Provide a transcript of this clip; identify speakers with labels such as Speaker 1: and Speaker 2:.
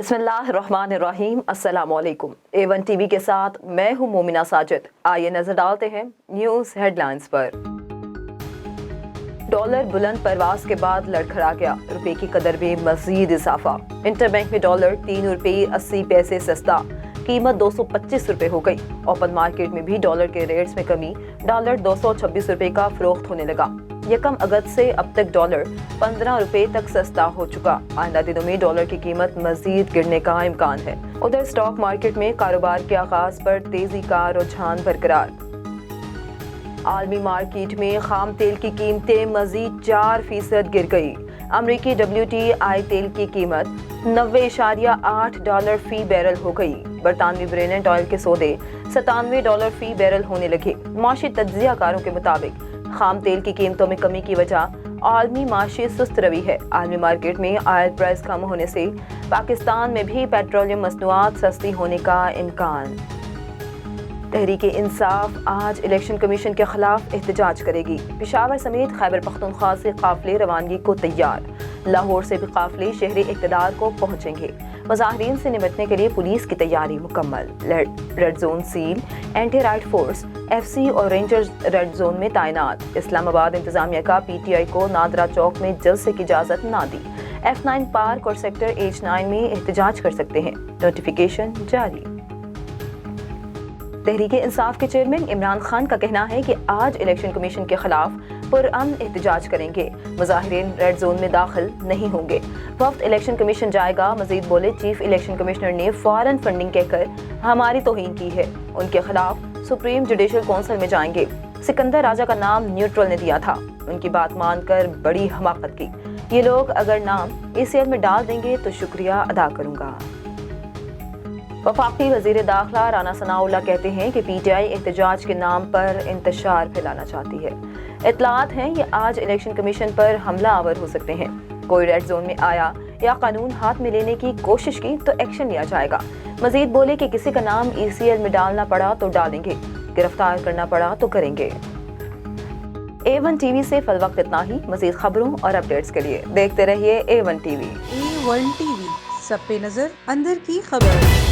Speaker 1: बिस्मिल्लाहिर्रहमानिर्रहीम। अस्सलामुअलैकुम। A1 TV के साथ मैं हूं मोमिना साजिद। आइए नजर डालते हैं न्यूज हेडलाइंस पर। डॉलर बुलंद परवास के बाद लड़खड़ा गया, रुपए की कदर में मजीद इजाफा। इंटरबैंक में डॉलर 3 रुपये 80 पैसे सस्ता, कीमत 225 रुपए हो गई। ओपन मार्केट में भी डॉलर के रेट्स में कमी, डॉलर 226 रुपए का फरोख्त होने लगा। 1 अगस्त से अब तक डॉलर 15 रुपए तक सस्ता हो चुका। आइंदा दिनों में डॉलर की कीमत मजीद गिरने का इम्कान है। उधर स्टॉक मार्केट में कारोबार के आगाज पर तेजी का रुझान बरकरार। आलमी मार्केट में खाम तेल की कीमतें मजीद 4% गिर गई। अमरीकी WTI तेल की कीमत $90.8 फी बैरल हो गई। बरतानवी ब्रेनेंट ऑयल के सौदे $97 फी बैरल होने लगे। माशी तज्जियाकारों के मुताबिक खाम तेल की कीमतों में कमी की वजह आलमी माशी सुस्त रवि है। आलमी मार्केट में ऑयल प्राइस कम होने से पाकिस्तान में भी पेट्रोलियम मसनूआत सस्ती होने का इम्कान। तहरीक इंसाफ आज इलेक्शन कमीशन के खिलाफ एहतजाज करेगी। पेशावर समेत खैबर पख्तूनख्वा से काफिले रवानगी को तैयार। लाहौर से भी काफिले शहरी इक़्तिदार को पहुंचेंगे। मुजाहिरीन से निपटने के लिए पुलिस की तैयारी मुकम्मल। Red zone seal, anti right force, FC और रेंजर्स रेड जोन में तैनात। इस्लामाबाद इंतजामिया का PTI को नादरा चौक में जलसे की इजाजत ना दी। F9 पार्क और सेक्टर H9 में एहतजाज कर सकते हैं, नोटिफिकेशन जारी। तहरीक इंसाफ के चेयरमैन इमरान खान का कहना है कि आज इलेक्शन कमीशन के खिलाफ पुरअमन एहतजाज करेंगे। मुजाहिरीन रेड जोन में दाखिल नहीं होंगे। वक्त इलेक्शन कमीशन जाएगा। मजीद बोले, चीफ इलेक्शन कमिश्नर ने फौरन फंडिंग कहकर हमारी तौहीन की है। उनके खिलाफ सुप्रीम जुडिशल काउंसिल में जाएंगे। सिकंदर राजा का नाम न्यूट्रल ने दिया था, उनकी बात मानकर बड़ी हमाकत की। ये लोग अगर नाम ACL में डाल देंगे तो शुक्रिया अदा करूंगा। वफाकी वजीर दाखिला राना सनाउल्लाह कहते हैं कि PTI एहतजाज के नाम पर इंतशार फैलाना चाहती है। इतलात हैं ये आज इलेक्शन कमीशन पर हमला आवर हो सकते हैं। कोई रेड जोन में आया या कानून हाथ में लेने की कोशिश की तो एक्शन लिया जाएगा। मजीद बोले कि किसी का नाम ACL में डालना पड़ा तो डालेंगे, गिरफ्तार करना पड़ा तो करेंगे। A1 टीवी से फिलवक्त इतना ही। मजीद खबरों और अपडेट्स के लिए देखते रहिए A1 टीवी।
Speaker 2: A1 टीवी, सब पे नजर, अंदर की खबर।